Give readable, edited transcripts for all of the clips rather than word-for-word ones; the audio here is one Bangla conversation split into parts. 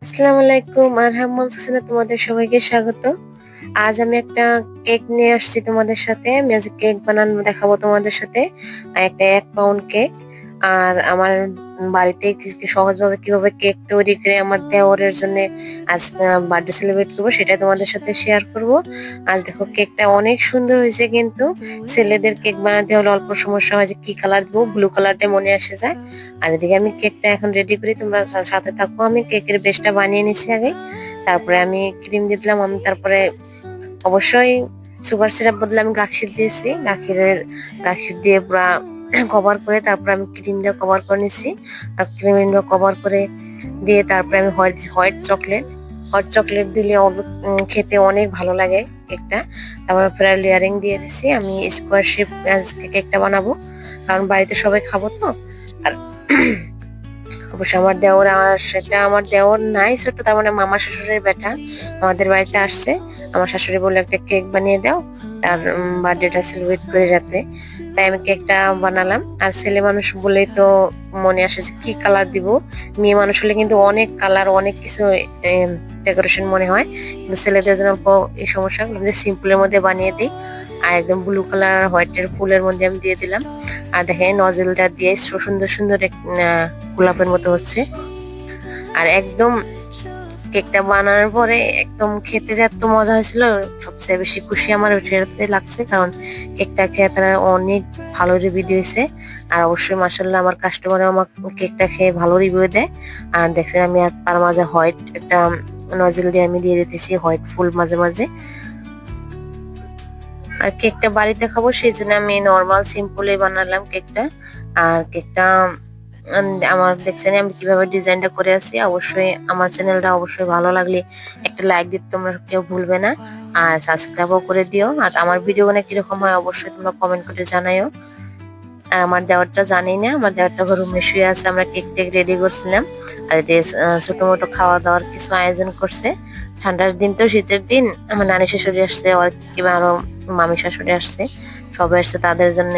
আসসালামু আলাইকুম। আরহাম মমসুসিনা তোমাদের সবাইকে স্বাগত। আজ আমি একটা কেক নিয়ে আসছি তোমাদের সাথে। আমি আজ কেক বানানো দেখাবো তোমাদের সাথে। একটা ১ পাউন্ড কেক। আর আমার বাড়িতে সহজভাবে কিভাবে কেক তৈরি করে আমার দেওরের জন্য আজ বার্থডে সেলিব্রেট করবো সেটাই তোমাদের সাথে শেয়ার করব। আর দেখো কেকটা অনেক সুন্দর হয়েছে কিন্তু ছেলেদের কেক বানাতে হলে অল্প সমস্যা হয় যে কি কালার দেবো, ব্লু কালারটা মনে আসে যায়। আর এদিকে আমি কেকটা এখন রেডি করি, তোমরা সাথে থাকো। আমি কেকের বেসটা বানিয়ে নিচ্ছি আগে, তারপরে আমি ক্রিম দিয়ে দিলাম। আমি তারপরে অবশ্যই সুগার সিরাপ বদলে আমি গাখির দিয়েছি। গাখির দিয়ে পুরা কভার করে তারপর আমি ক্রিম দিয়ে কভার করে নিচ্ছি। আর ক্রিম দিয়ে কভার করে দিয়ে তারপরে আমি হোয়াইট চকলেট দিলে খেতে অনেক ভালো লাগে কেকটা। তারপরে ফের লেয়ারিং দিয়ে দিচ্ছি। আমি স্কোয়ার শেপ কেকটা বানাবো, কারণ বাড়িতে সবাই খাবো তো। আর অবশ্য আমার দেওর নাই ছোট, তার মানে মামা শ্বশুরের বেটা আমাদের বাড়িতে আসছে। আমার শাশুড়ি বললো একটা কেক বানিয়ে দাও, তার বার্থডেটা সেলিব্রেট করে রাতে। তাই আমি কেকটা বানালাম। আর ছেলে মানুষ বলেই তো মনে আসে যে কি কালার দিব। মেয়ে মানুষ হলে কিন্তু অনেক কালার অনেক কিছু ডেকোরেশন মনে হয়, কিন্তু ছেলেদের জন্য এই সমস্যাগুলো যে সিম্পলের মধ্যে বানিয়ে দিই। আর একদম ব্লু কালার হোয়াইটের ফুলের মধ্যে আমি দিয়ে দিলাম। আর দেখেন নজেলটা দিয়ে সুন্দর সুন্দর গোলাপের মতো হচ্ছে। আর একদম কেকটা বানানোর পরে একদম খেতে যে এত মজা হয়েছিল, সবচেয়ে বেশি খুশি আমার সেটাতে লাগছে, কারণ কেকটা খেয়ে তারা অনেক ভালো রিভিউ দিয়েছে। আর অবশ্যই মাসাল্লাহ আমার কাস্টমার আমার কেকটা খেয়ে ভালো রিভিউ দেয়। আর দেখছেন আমি আর তার মাঝে হোয়াইট একটা নজেল দিয়ে আমি দিয়ে দিতেছি হোয়াইট ফুল মাঝে মাঝে। আর কেকটা বাড়িতে খাবো সেই জন্য আমি নর্মাল সিম্পলি বানালাম কেকটা। আর কেকটা আমার দেখছেন আমি কিভাবে ডিজাইনটা করে আছি। অবশ্যই আমার চ্যানেলটা অবশ্যই ভালো লাগলে একটা লাইক দিতে তোমরা কেউ ভুলবে না। আর সাবস্ক্রাইবও করে দিও। আর আমার ভিডিওগুলো কিরকম হয় অবশ্যই তোমরা কমেন্ট করে জানাইও। আর আমার দেওয়ারটা জানি না, আমার দেওয়ারটা রুমে শুয়ে আছে। আমরা কেক টেক রেডি করছিলাম। আর এতে ছোট মোটো খাওয়া দাওয়ার কিছু আয়োজন করছে। ঠান্ডার দিন তো, শীতের দিন আমার নানি শাশুড়ি আসছে, আর কিংবা আরো মামি শাশুড়ি আসছে, সবাই আসছে। তাদের জন্য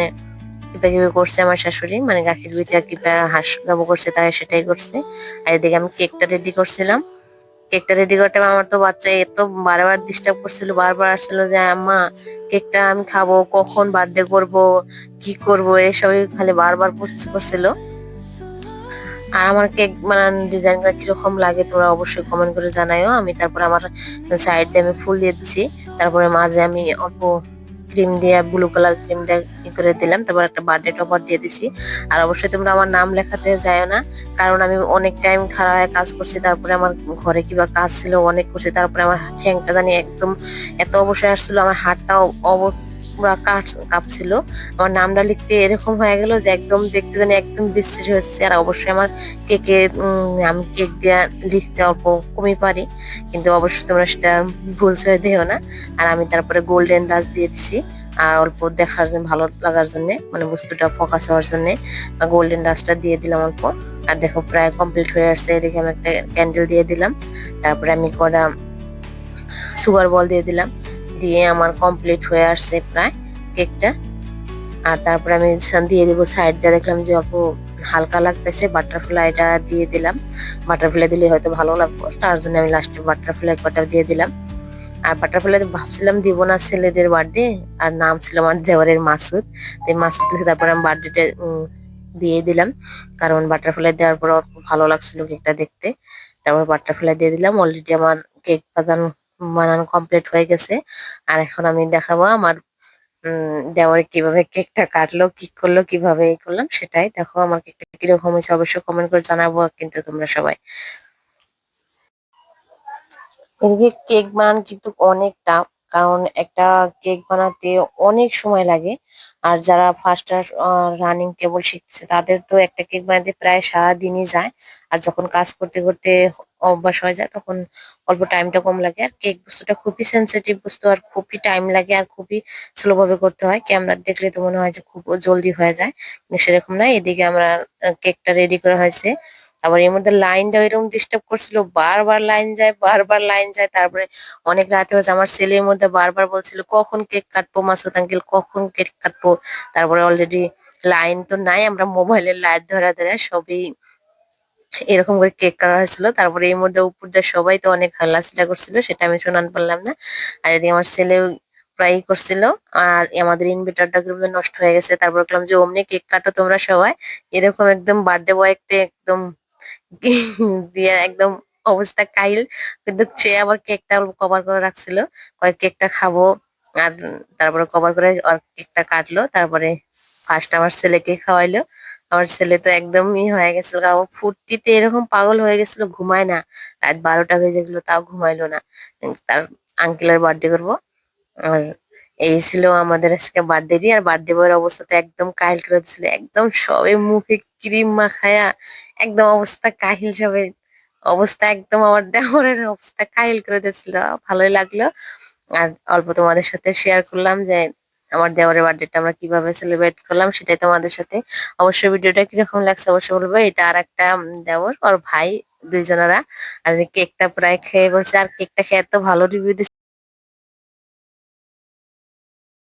কিবা কিবি করছে আমার শাশুড়ি, মানে গাখির পিঠা কিবা হাঁস যাবো করছে, তারা সেটাই করছে। আর এদিকে আমি কেকটা রেডি করছিলাম। কেকটা রেডি করতে আমার তো বাচ্চা এত বারবার ডিস্টার্ব করছিল, বারবার আসছিল যে আম্মা কেকটা আমি খাবো, কখন বার্থডে করব, কি করব, এসবই খালি বারবার করছিল। আর আমার কেক বানান ডিজাইনটা কিরকম লাগে তোমরা অবশ্যই কমেন্ট করে জানাইও। আমি তারপর আমার সাইড দিয়ে আমি ফুল দিয়ে দিচ্ছি, তারপরে মাঝে আমি অল্প ক্রিম দিয়ে ব্লু কালার ক্রিম দিয়ে করে দিলাম, তারপর একটা বার্থডে টপার দিয়ে দিছি। আর অবশ্যই তোমরা আমার নাম লেখাতে যাও না, কারণ আমি অনেক টাইম খাড়া হয়ে কাজ করছি। তারপরে আমার ঘরে কিবা কাজ ছিল অনেক করছি, তারপরে আমার ঠ্যাংটা জানি একদম এত অবশ্যই আসছিল, আমার হাতটাও পুরা কাঁপছিল। আমার নামটা লিখতে এরকম হয়ে গেল যে একদম দেখতে জানি একদম বিশ্রী হচ্ছে। আর অবশ্যই আমার কেকে আমি কেক দিয়া লিখতে অল্প কমই পারি, কিন্তু অবশ্যই তোমরা সেটা ভুল ছেড়ে দিও না। আর আমি তারপরে গোল্ডেন ডাস্ট দিয়ে দিছি, আর অল্প দেখার জন্য ভালো লাগার জন্য, মানে বস্তুটা ফোকাস হওয়ার জন্য গোল্ডেন ডাস্টটা দিয়ে দিলাম অল্প। আর দেখো প্রায় কমপ্লিট হয়ে আসছে। এদিকে আমি একটা ক্যান্ডেল দিয়ে দিলাম, তারপরে আমি কটা সুগার বল দিয়ে দিলাম, দিয়ে আমার কমপ্লিট হয়ে আসছে প্রায় কেকটা। আর তারপরে আমি দিয়ে দিব সাইড দিয়ে, দেখলাম যে অল্প হালকা লাগতেছে, বাটারফ্লাইটা দিয়ে দিলাম। বাটারফ্লাই দিলে হয়তো ভালো লাগবে, তার জন্য আমি লাস্টে বাটারফ্লাই কটা দিয়ে দিলাম। আর বাটারফ্লাই ভাবছিলাম দিব না, ছেলেদের বার্থডে আর নাম ছিল আমার দেওয়ারের মাসুদ। তাই মাসুদ লিখে তারপরে আমি বার্থডেটা দিয়ে দিলাম, কারণ বাটারফ্লাই দেওয়ার পর অল্প ভালো লাগছিল কেকটা দেখতে। তারপর বাটারফ্লাই দিয়ে দিলাম। অলরেডি আমার কেক বানানো কমপ্লিট হয়ে গেছে। আর এখন আমি দেখাবো আমার দেওয়ার কিভাবে কেকটা কাটলো, কি করলো, কিভাবে এই করলাম সেটাই দেখো। আমার কেকটা কিরকম হয়েছে অবশ্যই কমেন্ট করে জানাবো কিন্তু তোমরা সবাই। এদিকে কেক বানানো কিন্তু অনেক টাফ, কারণ একটা কেক বানাতে অনেক সময় লাগে। আর যারা ফার্স্ট রানিং কেবল শিখছে তাদের তো একটা কেক বানাতে প্রায় সারা দিনই যায়। আর যখন কাজ করতে করতে অভ্যাস হয়ে যায় তখন অল্প টাইমটা কম লাগে। আর কেক বস্তুটা খুবই সেন্সিটিভ বস্তু, আর খুবই টাইম লাগে, আর খুবই স্লো ভাবে করতে হয়। ক্যামেরা দেখলে তো মনে হয় যে খুব জলদি হয়ে যায়, কিন্তু সেরকম না। এদিকে আমরা কেকটা রেডি করা হয়েছে। আবার এর মধ্যে লাইনটা এরকম ডিস্টার্ব করছিল, বারবার লাইন যায়, বারবার লাইন যায়। তারপরে অনেক রাতে হচ্ছে, আমার ছেলের মধ্যে বারবার বলছিল কখন কেক কাটবো মাসুদ আঙ্কেল, কখন কেক কাটবো। তারপরে অলরেডি লাইন তো নাই, আমরা মোবাইলের লাইট ধরা ধরে সবই এরকম করে কেক কাটা হয়েছিল। তারপরে এই মধ্যে উপর দিয়ে সবাই তো অনেক হাল্লাচিল্লা করছিল, সেটা আমি শোনান পারলাম না। আর এদিকে আমার ছেলেও প্রায় করছিল। আর আমাদের ইনভার্টারটা কিন্তু নষ্ট হয়ে গেছে। তারপর বললাম যে অমনি কেক কাটো তোমরা সবাই, এরকম একদম বার্থডে বয়কে একদম দিয়ে একদম অবস্থা কাহিল। কিন্তু সে আবার কেকটা কভার করে রাখছিল, কয় কেকটা খাবো। আর তারপরে কভার করে আর কেকটা কাটলো। তারপরে ফার্স্ট আমার ছেলেকে খাওয়াইলো। আমার ছেলে তো একদমই হয়ে গেছিল, ও ফুর্তিতে এরকম পাগল হয়ে গেছিল, ঘুমায় না। রাত 12টা বেজে গেলো তাও ঘুমাইলো না। তার আঙ্কেলের বার্থডে করবো। আর এই ছিল আমাদের আজকে বার্থডে দিয়ে। আর বার্থডে বয়ের অবস্থা তো একদম কাহিল করে দিছিল, একদম সবে মুখে ক্রিম মাখায়া একদম অবস্থা কাহিল সবে। অবস্থা একদম আমার দেওরের অবস্থা কাহিল করে দিয়েছিল। ভালোই লাগলো। আর অল্প তোমাদের সাথে শেয়ার করলাম যে আমার দেওরের বার্থডেটা আমরা কিভাবে সেলিব্রেট করলাম, সেটাই তোমাদের সাথে। অবশ্যই ভিডিওটা কিরকম লাগছে অবশ্যই বলবো। এটা আর একটা দেওর আর ভাই, দুইজনেরা। আর কেকটা প্রায় খেয়ে বলছে, আর কেকটা খেয়ে এত ভালো রিভিউ